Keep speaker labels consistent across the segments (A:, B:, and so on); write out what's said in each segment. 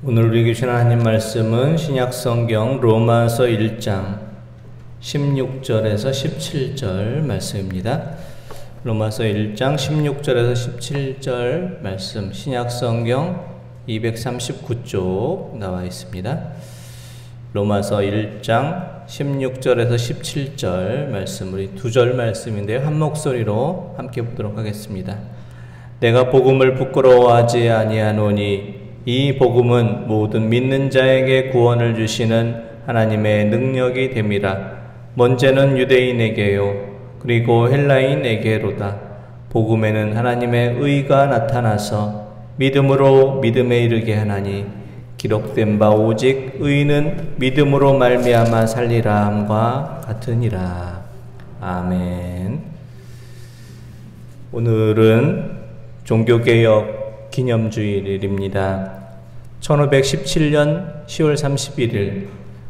A: 오늘 우리 주신 하나님 말씀은 신약성경 로마서 1장 16절에서 17절 말씀입니다. 로마서 1장 16절에서 17절 말씀, 신약성경 239쪽 나와 있습니다. 로마서 1장 16절에서 17절 말씀, 우리 두 절 말씀인데요, 한 목소리로 함께 보도록 하겠습니다. 내가 복음을 부끄러워하지 아니하노니 이 복음은 모든 믿는 자에게 구원을 주시는 하나님의 능력이 됨이라. 먼저는 유대인에게요 그리고 헬라인에게로다. 복음에는 하나님의 의가 나타나서 믿음으로 믿음에 이르게 하나니 기록된 바 오직 의인은 믿음으로 말미암아 살리라 함과 같으니라. 아멘. 오늘은 종교개혁 기념주일입니다. 1517년 10월 31일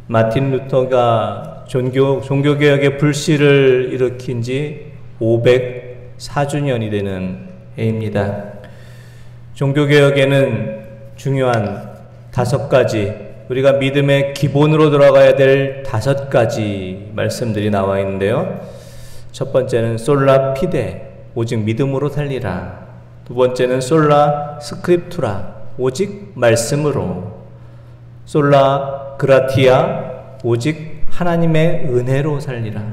A: 마틴 루터가 종교개혁의 불씨를 일으킨 지 504주년이 되는 해입니다. 종교개혁에는 중요한 5가지, 우리가 믿음의 기본으로 돌아가야 될 5가지 말씀들이 나와 있는데요. 첫 번째는 솔라 피데, 오직 믿음으로 살리라. 두 번째는 솔라 스크립투라, 오직 말씀으로. 솔라 그라티아, 오직 하나님의 은혜로 살리라.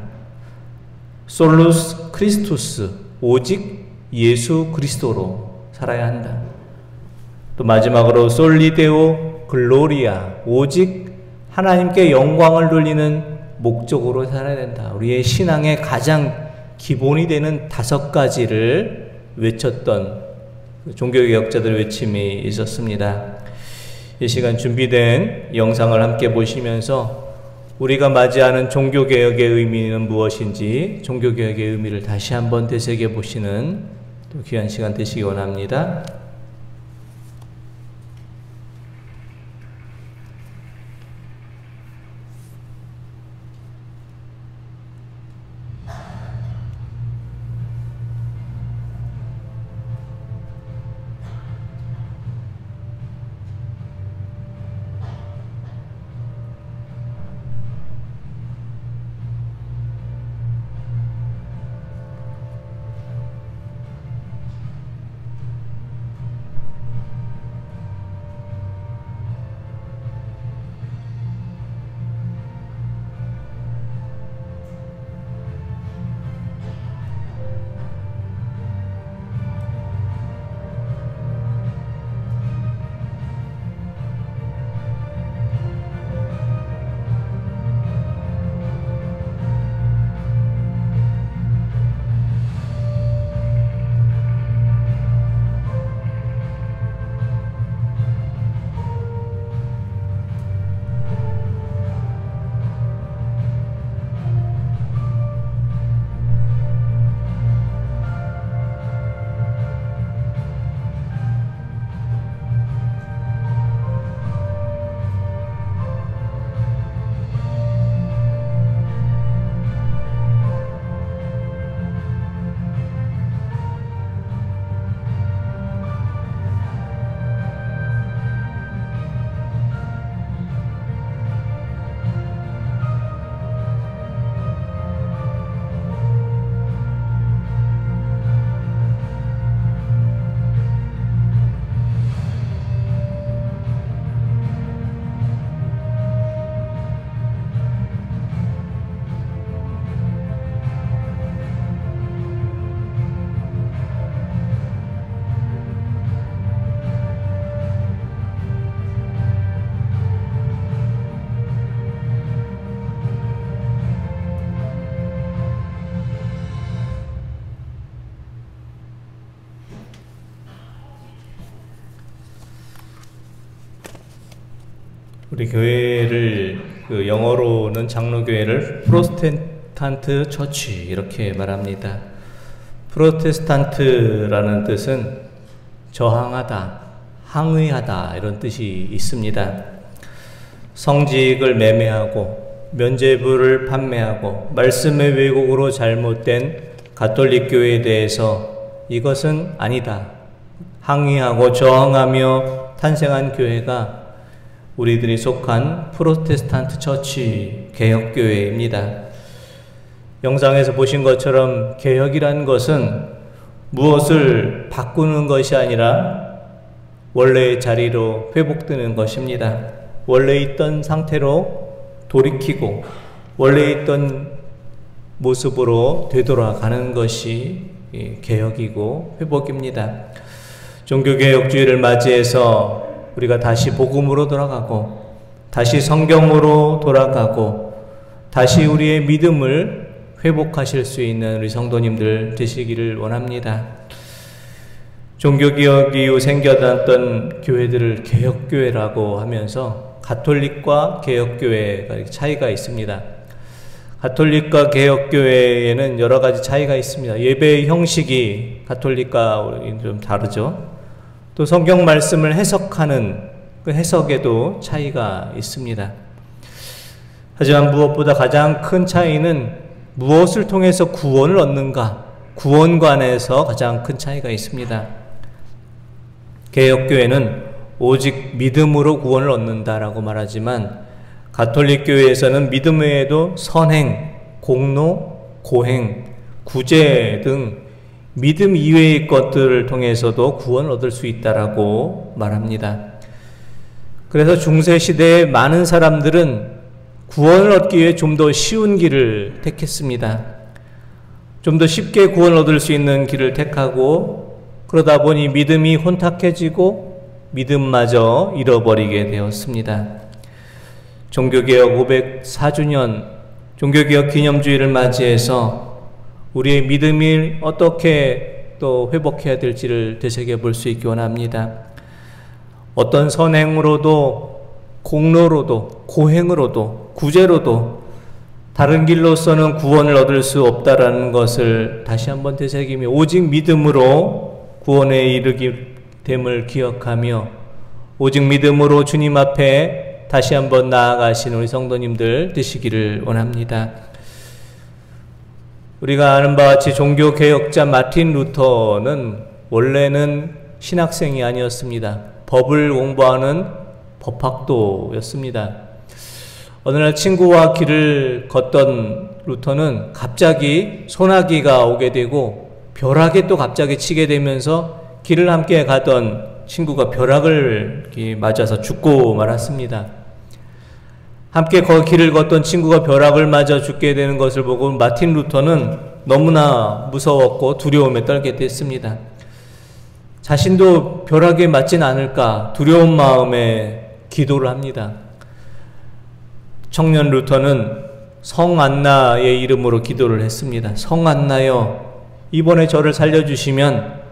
A: 솔루스 크리스투스, 오직 예수 그리스도로 살아야 한다. 또 마지막으로 솔리데오 글로리아, 오직 하나님께 영광을 돌리는 목적으로 살아야 된다. 우리의 신앙의 가장 기본이 되는 5가지를 외쳤던 종교개혁자들의 외침이 있었습니다. 이 시간 준비된 영상을 함께 보시면서 우리가 맞이하는 종교개혁의 의미는 무엇인지, 종교개혁의 의미를 다시 한번 되새겨 보시는 또 귀한 시간 되시기 원합니다. 우리 교회를 영어로는 장로교회를 프로테스탄트 처치 이렇게 말합니다. 프로테스탄트라는 뜻은 저항하다, 항의하다 이런 뜻이 있습니다. 성직을 매매하고 면죄부를 판매하고 말씀의 왜곡으로 잘못된 가톨릭 교회에 대해서 이것은 아니다, 항의하고 저항하며 탄생한 교회가 우리들이 속한 프로테스탄트 처치 개혁교회입니다. 영상에서 보신 것처럼 개혁이라는 것은 무엇을 바꾸는 것이 아니라 원래의 자리로 회복되는 것입니다. 원래 있던 상태로 돌이키고 원래 있던 모습으로 되돌아가는 것이 개혁이고 회복입니다. 종교개혁주의를 맞이해서 우리가 다시 복음으로 돌아가고 다시 성경으로 돌아가고 다시 우리의 믿음을 회복하실 수 있는 우리 성도님들 되시기를 원합니다. 종교개혁 이후 생겨났던 교회들을 개혁교회라고 하면서 가톨릭과 개혁교회가 차이가 있습니다. 가톨릭과 개혁교회에는 여러 가지 차이가 있습니다. 예배의 형식이 가톨릭과 좀 다르죠. 또 성경 말씀을 해석하는 그 해석에도 차이가 있습니다. 하지만 무엇보다 가장 큰 차이는 무엇을 통해서 구원을 얻는가, 구원관에서 가장 큰 차이가 있습니다. 개혁교회는 오직 믿음으로 구원을 얻는다라고 말하지만 가톨릭 교회에서는 믿음 외에도 선행, 공로, 고행, 구제 등 믿음 이외의 것들을 통해서도 구원을 얻을 수 있다라고 말합니다. 그래서 중세시대의 많은 사람들은 구원을 얻기 위해 좀 더 쉬운 길을 택했습니다. 좀 더 쉽게 구원을 얻을 수 있는 길을 택하고 그러다 보니 믿음이 혼탁해지고 믿음마저 잃어버리게 되었습니다. 종교개혁 504주년 종교개혁 기념주의를 맞이해서 우리의 믿음이 어떻게 또 회복해야 될지를 되새겨 볼 수 있기 원합니다. 어떤 선행으로도 공로로도 고행으로도 구제로도 다른 길로서는 구원을 얻을 수 없다라는 것을 다시 한번 되새기며 오직 믿음으로 구원에 이르게 됨을 기억하며 오직 믿음으로 주님 앞에 다시 한번 나아가신 우리 성도님들 되시기를 원합니다. 우리가 아는 바와 같이 종교개혁자 마틴 루터는 원래는 신학생이 아니었습니다. 법을 공부하는 법학도였습니다. 어느 날 친구와 길을 걷던 루터는 갑자기 소나기가 오게 되고 벼락에 또 갑자기 치게 되면서 길을 함께 가던 친구가 벼락을 맞아서 죽고 말았습니다. 함께 길을 걷던 친구가 벼락을 맞아 죽게 되는 것을 보고 마틴 루터는 너무나 무서웠고 두려움에 떨게 됐습니다. 자신도 벼락에 맞진 않을까 두려운 마음에 기도를 합니다. 청년 루터는 성안나의 이름으로 기도를 했습니다. 성안나여, 이번에 저를 살려주시면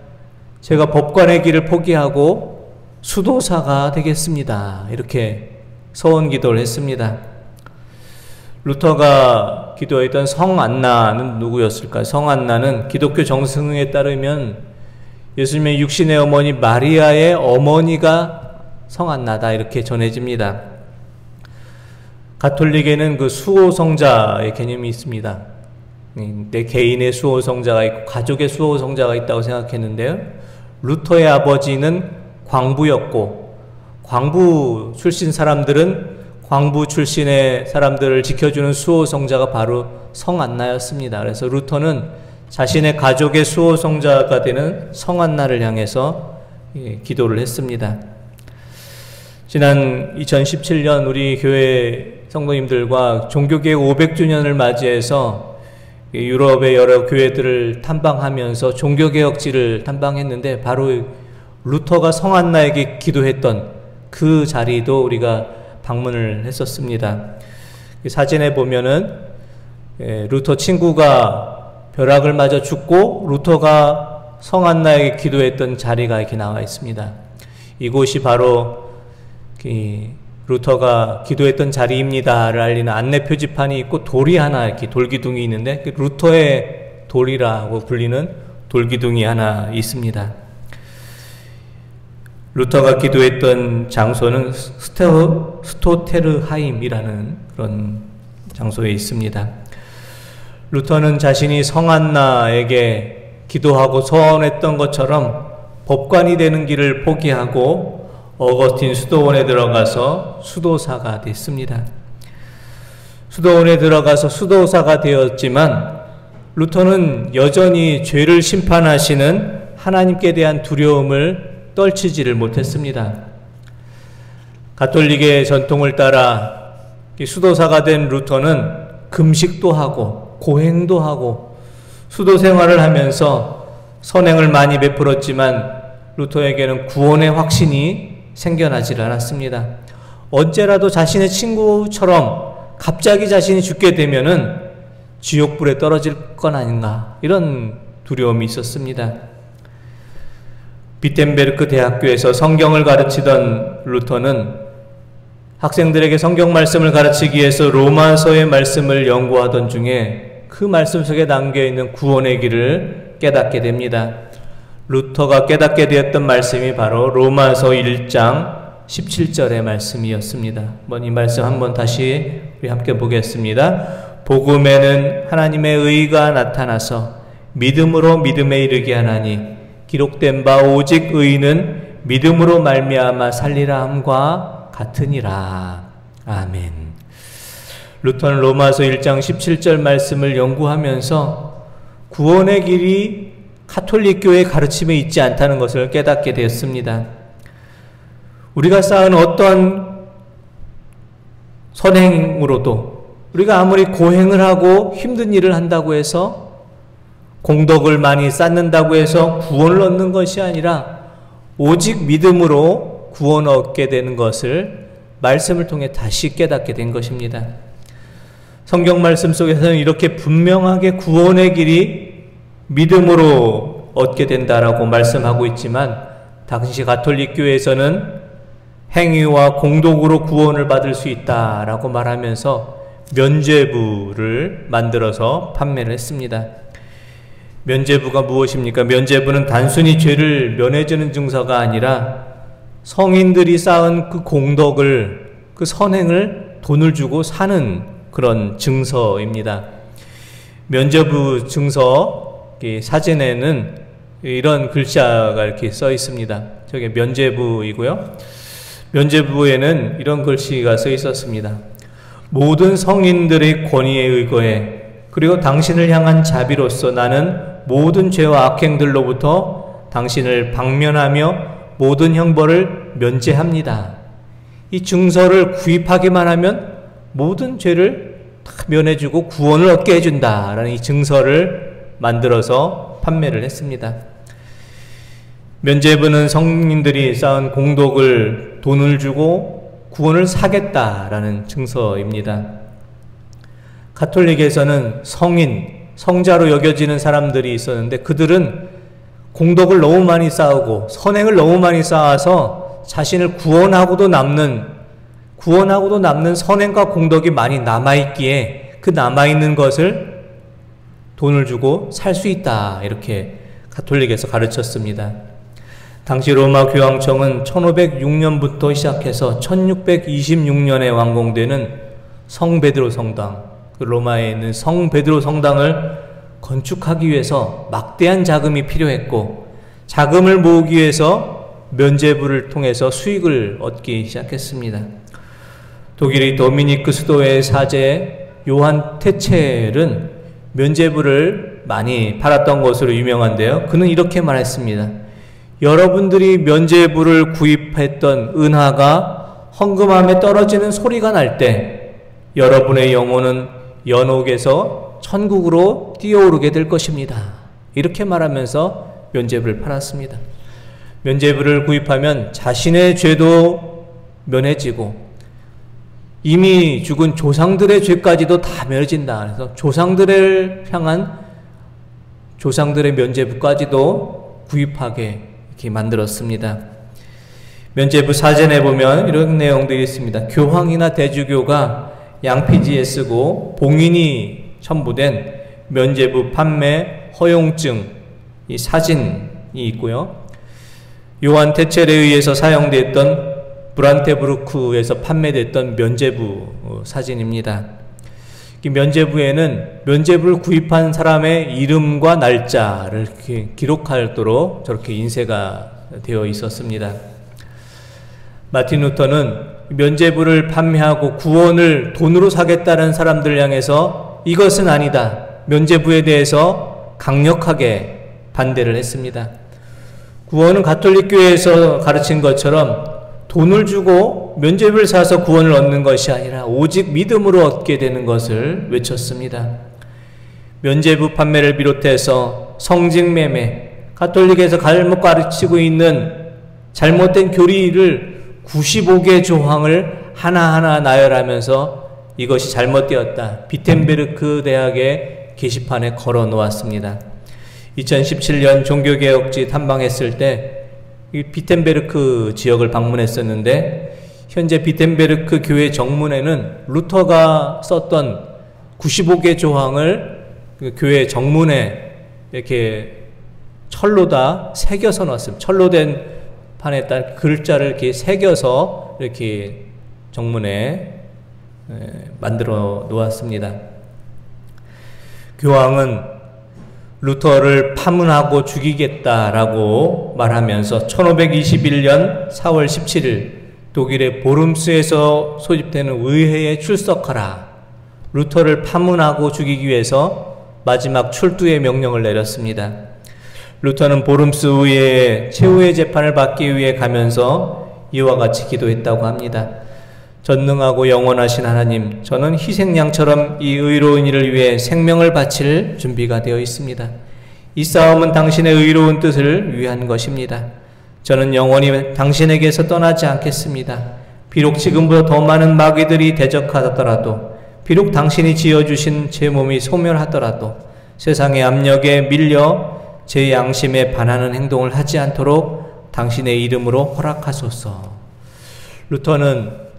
A: 제가 법관의 길을 포기하고 수도사가 되겠습니다. 이렇게 서원 기도를 했습니다. 루터가 기도했던 성안나는 누구였을까요? 성안나는 기독교 정승에 따르면 예수님의 육신의 어머니 마리아의 어머니가 성안나다 이렇게 전해집니다. 가톨릭에는 그 수호성자의 개념이 있습니다. 내 개인의 수호성자가 있고 가족의 수호성자가 있다고 생각했는데요. 루터의 아버지는 광부였고 광부 출신 사람들은 광부 출신의 사람들을 지켜주는 수호성자가 바로 성안나였습니다. 그래서 루터는 자신의 가족의 수호성자가 되는 성안나를 향해서 기도를 했습니다. 지난 2017년 우리 교회 성도님들과 종교개혁 500주년을 맞이해서 유럽의 여러 교회들을 탐방하면서 종교개혁지를 탐방했는데 바로 루터가 성안나에게 기도했던 그 자리도 우리가 방문을 했었습니다. 사진에 보면은 루터 친구가 벼락을 맞아 죽고 루터가 성안나에게 기도했던 자리가 이렇게 나와 있습니다. 이곳이 바로 루터가 기도했던 자리입니다를 알리는 안내 표지판이 있고 돌이 하나 이렇게 돌기둥이 있는데 루터의 돌이라고 불리는 돌기둥이 하나 있습니다. 루터가 기도했던 장소는 스토테르하임이라는 그런 장소에 있습니다. 루터는 자신이 성안나에게 기도하고 서원했던 것처럼 법관이 되는 길을 포기하고 어거스틴 수도원에 들어가서 수도사가 됐습니다. 수도원에 들어가서 수도사가 되었지만 루터는 여전히 죄를 심판하시는 하나님께 대한 두려움을 떨치지를 못했습니다. 가톨릭의 전통을 따라 수도사가 된 루터는 금식도 하고 고행도 하고 수도 생활을 하면서 선행을 많이 베풀었지만 루터에게는 구원의 확신이 생겨나질 않았습니다. 언제라도 자신의 친구처럼 갑자기 자신이 죽게 되면은 지옥불에 떨어질 건 아닌가, 이런 두려움이 있었습니다. 비텐베르크 대학교에서 성경을 가르치던 루터는 학생들에게 성경 말씀을 가르치기 위해서 로마서의 말씀을 연구하던 중에 그 말씀 속에 담겨있는 구원의 길을 깨닫게 됩니다. 루터가 깨닫게 되었던 말씀이 바로 로마서 1장 17절의 말씀이었습니다. 이 말씀 한번 다시 우리 함께 보겠습니다. 복음에는 하나님의 의가 나타나서 믿음으로 믿음에 이르게 하나니 기록된 바 오직 의인은 믿음으로 말미암아 살리라 함과 같으니라. 아멘. 루터는 로마서 1장 17절 말씀을 연구하면서 구원의 길이 가톨릭 교회의 가르침에 있지 않다는 것을 깨닫게 되었습니다. 우리가 쌓은 어떠한 선행으로도, 우리가 아무리 고행을 하고 힘든 일을 한다고 해서, 공덕을 많이 쌓는다고 해서 구원을 얻는 것이 아니라 오직 믿음으로 구원을 얻게 되는 것을 말씀을 통해 다시 깨닫게 된 것입니다. 성경 말씀 속에서는 이렇게 분명하게 구원의 길이 믿음으로 얻게 된다라고 말씀하고 있지만, 당시 가톨릭 교회에서는 행위와 공덕으로 구원을 받을 수 있다라고 말하면서 면죄부를 만들어서 판매를 했습니다. 면죄부가 무엇입니까? 면죄부는 단순히 죄를 면해주는 증서가 아니라 성인들이 쌓은 그 공덕을, 그 선행을 돈을 주고 사는 그런 증서입니다. 면죄부 증서 사진에는 이런 글자가 이렇게 써 있습니다. 저게 면죄부이고요. 면죄부에는 이런 글씨가 써 있었습니다. 모든 성인들의 권위에 의거해 그리고 당신을 향한 자비로서 나는 모든 죄와 악행들로부터 당신을 방면하며 모든 형벌을 면제합니다. 이 증서를 구입하기만 하면 모든 죄를 다 면해주고 구원을 얻게 해준다라는 이 증서를 만들어서 판매를 했습니다. 면죄부는 성인들이 쌓은 공덕을 돈을 주고 구원을 사겠다라는 증서입니다. 가톨릭에서는 성인, 성자로 여겨지는 사람들이 있었는데 그들은 공덕을 너무 많이 쌓고 선행을 너무 많이 쌓아서 자신을 구원하고도 남는 선행과 공덕이 많이 남아있기에 그 남아있는 것을 돈을 주고 살 수 있다, 이렇게 가톨릭에서 가르쳤습니다. 당시 로마 교황청은 1506년부터 시작해서 1626년에 완공되는 성 베드로 성당, 로마에 있는 성 베드로 성당을 건축하기 위해서 막대한 자금이 필요했고, 자금을 모으기 위해서 면죄부를 통해서 수익을 얻기 시작했습니다. 독일의 도미니크 수도의 사제 요한 테첼은 면죄부를 많이 팔았던 것으로 유명한데요. 그는 이렇게 말했습니다. 여러분들이 면죄부를 구입했던 은하가 헌금함에 떨어지는 소리가 날 때 여러분의 영혼은 연옥에서 천국으로 뛰어오르게 될 것입니다. 이렇게 말하면서 면죄부를 팔았습니다. 면죄부를 구입하면 자신의 죄도 면해지고 이미 죽은 조상들의 죄까지도 다 면해진다. 그래서 조상들을 향한 조상들의 면죄부까지도 구입하게 이렇게 만들었습니다. 면죄부 사전에 보면 이런 내용들이 있습니다. 교황이나 대주교가 양피지에 쓰고 봉인이 첨부된 면죄부 판매 허용증, 이 사진이 있고요. 요한 테첼에 의해서 사용됐던 브란테부르크에서 판매됐던 면죄부 사진입니다. 이 면죄부에는 면죄부를 구입한 사람의 이름과 날짜를 이렇게 기록하도록 저렇게 인쇄가 되어 있었습니다. 마틴 루터는 면죄부를 판매하고 구원을 돈으로 사겠다는 사람들 향해서 이것은 아니다. 면죄부에 대해서 강력하게 반대를 했습니다. 구원은 가톨릭 교회에서 가르친 것처럼 돈을 주고 면죄부를 사서 구원을 얻는 것이 아니라 오직 믿음으로 얻게 되는 것을 외쳤습니다. 면죄부 판매를 비롯해서 성직매매, 가톨릭에서 잘못 가르치고 있는 잘못된 교리를 95개 조항을 하나하나 나열하면서 이것이 잘못되었다. 비텐베르크 대학의 게시판에 걸어 놓았습니다. 2017년 종교개혁지 탐방했을 때 이 비텐베르크 지역을 방문했었는데 현재 비텐베르크 교회 정문에는 루터가 썼던 95개 조항을 그 교회 정문에 이렇게 철로다 새겨서 놨습니다. 철로 된 판에 따른 글자를 이렇게 새겨서 이렇게 정문에 만들어 놓았습니다. 교황은 루터를 파문하고 죽이겠다라고 말하면서 1521년 4월 17일 독일의 보름스에서 소집되는 의회에 출석하라. 루터를 파문하고 죽이기 위해서 마지막 출두의 명령을 내렸습니다. 루터는 보름스 의회에 최후의 재판을 받기 위해 가면서 이와 같이 기도했다고 합니다. 전능하고 영원하신 하나님, 저는 희생양처럼 이 의로운 일을 위해 생명을 바칠 준비가 되어 있습니다. 이 싸움은 당신의 의로운 뜻을 위한 것입니다. 저는 영원히 당신에게서 떠나지 않겠습니다. 비록 지금보다 더 많은 마귀들이 대적하더라도, 비록 당신이 지어주신 제 몸이 소멸하더라도 세상의 압력에 밀려 제 양심에 반하는 행동을 하지 않도록 당신의 이름으로 허락하소서. 루터는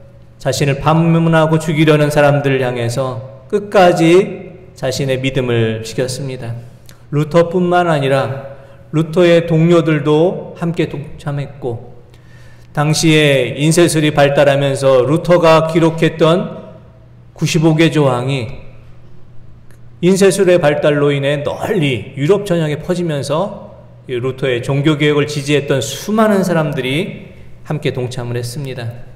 A: 자신을 반문하고 죽이려는 사람들을 향해서 끝까지 자신의 믿음을 지켰습니다. 루터뿐만 아니라 루터의 동료들도 함께 동참했고, 당시에 인쇄술이 발달하면서 루터가 기록했던 95개 조항이 인쇄술의 발달로 인해 널리 유럽 전역에 퍼지면서 루터의 종교개혁을 지지했던 수많은 사람들이 함께 동참을 했습니다.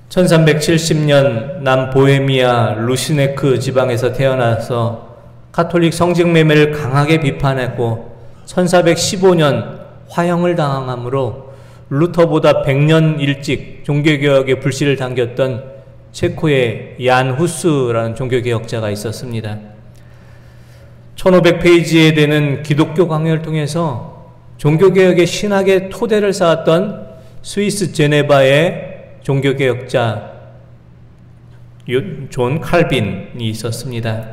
A: 1370년 남보헤미아 루시네크 지방에서 태어나서 가톨릭 성직매매를 강하게 비판했고 1415년 화형을 당함으로 루터보다 100년 일찍 종교개혁의 불씨를 당겼던 체코의 얀 후스라는 종교개혁자가 있었습니다. 1500페이지에 되는 기독교 강요를 통해서 종교개혁의 신학의 토대를 쌓았던 스위스 제네바의 종교개혁자 존 칼빈이 있었습니다.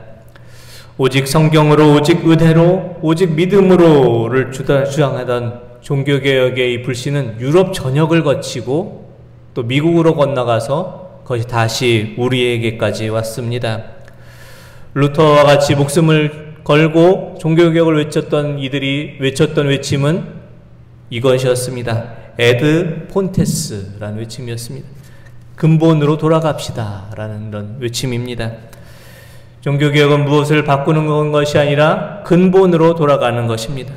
A: 오직 성경으로, 오직 의대로, 오직 믿음으로를 주장하던 종교개혁의 이 불씨는 유럽 전역을 거치고 또 미국으로 건너가서 그것이 다시 우리에게까지 왔습니다. 루터와 같이 목숨을 걸고 종교개혁을 외쳤던 이들이 외쳤던 외침은 이것이었습니다. 에드 폰테스라는 외침이었습니다. 근본으로 돌아갑시다 라는 그런 외침입니다. 종교개혁은 무엇을 바꾸는 것이 아니라 근본으로 돌아가는 것입니다.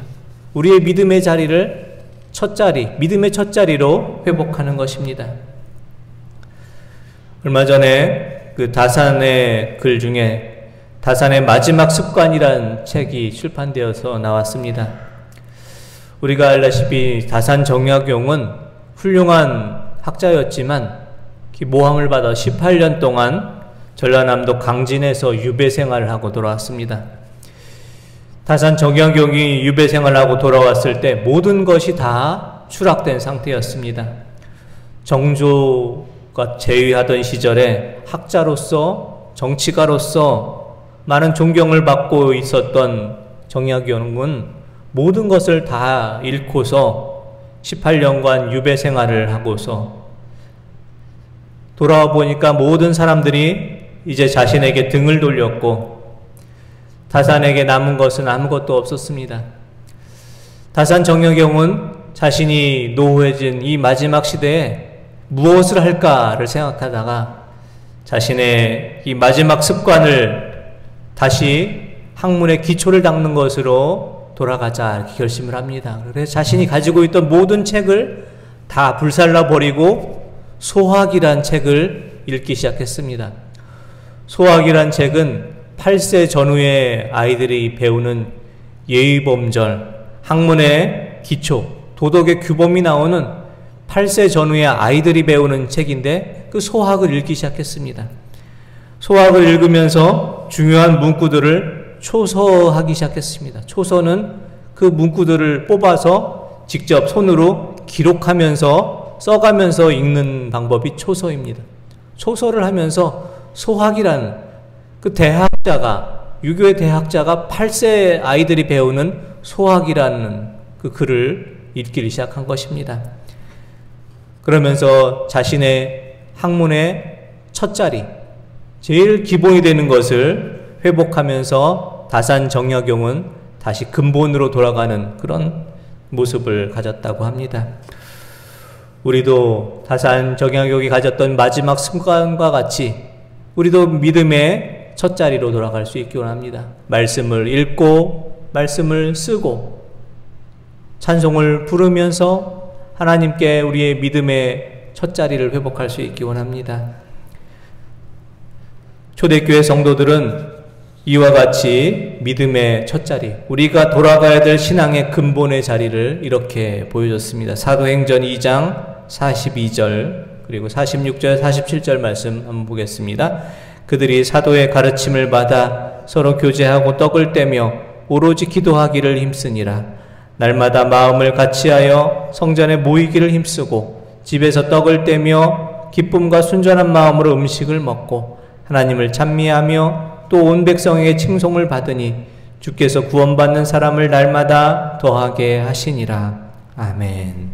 A: 우리의 믿음의 자리를 믿음의 첫 자리로 회복하는 것입니다. 얼마 전에 그 다산의 글 중에 다산의 마지막 습관이라는 책이 출판되어서 나왔습니다. 우리가 알다시피 다산 정약용은 훌륭한 학자였지만 모함을 받아 18년 동안 전라남도 강진에서 유배 생활을 하고 돌아왔습니다. 다산 정약용이 유배 생활을 하고 돌아왔을 때 모든 것이 다 추락된 상태였습니다. 정조가 제위하던 시절에 학자로서 정치가로서 많은 존경을 받고 있었던 정약용은 모든 것을 다 잃고서 18년간 유배 생활을 하고서 돌아와 보니까 모든 사람들이 이제 자신에게 등을 돌렸고 다산에게 남은 것은 아무것도 없었습니다. 다산 정약용은 자신이 노후해진 이 마지막 시대에 무엇을 할까를 생각하다가 자신의 이 마지막 습관을 다시 학문의 기초를 닦는 것으로 돌아가자 이렇게 결심을 합니다. 그래서 자신이 가지고 있던 모든 책을 다 불살라 버리고 소학이란 책을 읽기 시작했습니다. 소학이란 책은 8세 전후의 아이들이 배우는 예의범절, 학문의 기초, 도덕의 규범이 나오는 8세 전후의 아이들이 배우는 책인데 그 소학을 읽기 시작했습니다. 소학을 읽으면서 중요한 문구들을 초서하기 시작했습니다. 초서는 그 문구들을 뽑아서 직접 손으로 기록하면서 써가면서 읽는 방법이 초서입니다. 초서를 하면서 소학이라는 그 대학자가, 유교의 대학자가 8세 아이들이 배우는 소학이라는 그 글을 읽기 시작한 것입니다. 그러면서 자신의 학문의 첫 자리, 제일 기본이 되는 것을 회복하면서 다산정약용은 다시 근본으로 돌아가는 그런 모습을 가졌다고 합니다. 우리도 다산정약용이 가졌던 마지막 습관과 같이 우리도 믿음의 첫 자리로 돌아갈 수 있기 원합니다. 말씀을 읽고 말씀을 쓰고 찬송을 부르면서 하나님께 우리의 믿음의 첫 자리를 회복할 수 있기 원합니다. 초대교회 성도들은 이와 같이 믿음의 첫 자리, 우리가 돌아가야 될 신앙의 근본의 자리를 이렇게 보여줬습니다. 사도행전 2장 42절 그리고 46절 47절 말씀 한번 보겠습니다. 그들이 사도의 가르침을 받아 서로 교제하고 떡을 떼며 오로지 기도하기를 힘쓰니라. 날마다 마음을 같이하여 성전에 모이기를 힘쓰고 집에서 떡을 떼며 기쁨과 순전한 마음으로 음식을 먹고 하나님을 찬미하며 또 온 백성에게 칭송을 받으니 주께서 구원받는 사람을 날마다 더하게 하시니라. 아멘.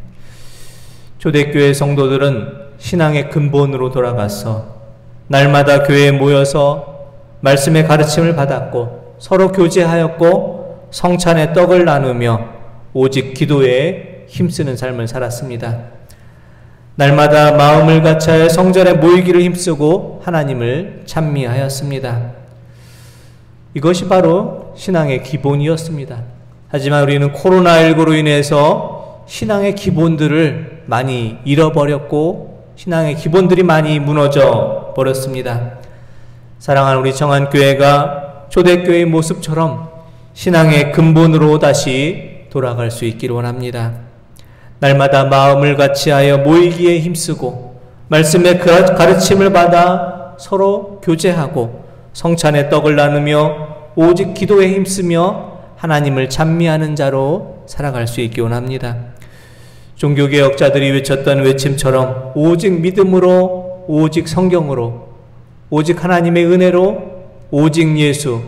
A: 초대교회 성도들은 신앙의 근본으로 돌아가서 날마다 교회에 모여서 말씀의 가르침을 받았고 서로 교제하였고 성찬의 떡을 나누며 오직 기도에 힘쓰는 삶을 살았습니다. 날마다 마음을 같이하여 성전에 모이기를 힘쓰고 하나님을 찬미하였습니다. 이것이 바로 신앙의 기본이었습니다. 하지만 우리는 코로나19로 인해서 신앙의 기본들을 많이 잃어버렸고 신앙의 기본들이 많이 무너져 버렸습니다. 사랑하는 우리 청안교회가 초대교회의 모습처럼 신앙의 근본으로 다시 돌아갈 수 있기를 원합니다. 날마다 마음을 같이하여 모이기에 힘쓰고 말씀의 가르침을 받아 서로 교제하고 성찬의 떡을 나누며 오직 기도에 힘쓰며 하나님을 찬미하는 자로 살아갈 수 있기 원합니다. 종교개혁자들이 외쳤던 외침처럼 오직 믿음으로, 오직 성경으로, 오직 하나님의 은혜로, 오직 예수,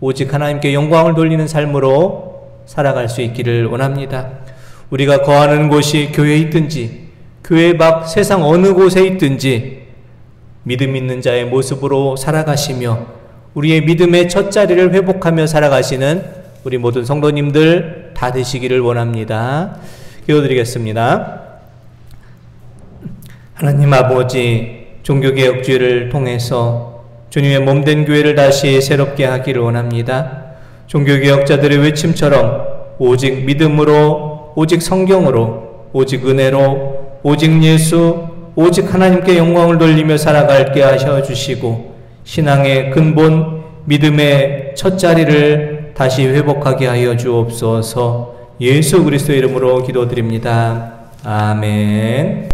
A: 오직 하나님께 영광을 돌리는 삶으로 살아갈 수 있기를 원합니다. 우리가 거하는 곳이 교회에 있든지 교회 밖 세상 어느 곳에 있든지 믿음 있는 자의 모습으로 살아가시며 우리의 믿음의 첫 자리를 회복하며 살아가시는 우리 모든 성도님들 다 되시기를 원합니다. 기도드리겠습니다. 하나님 아버지, 종교개혁주의를 통해서 주님의 몸된 교회를 다시 새롭게 하기를 원합니다. 종교개혁자들의 외침처럼 오직 믿음으로, 오직 성경으로, 오직 은혜로, 오직 예수, 오직 하나님께 영광을 돌리며 살아갈게 하셔 주시고 신앙의 근본, 믿음의 첫 자리를 다시 회복하게 하여 주옵소서. 예수 그리스도의 이름으로 기도드립니다. 아멘.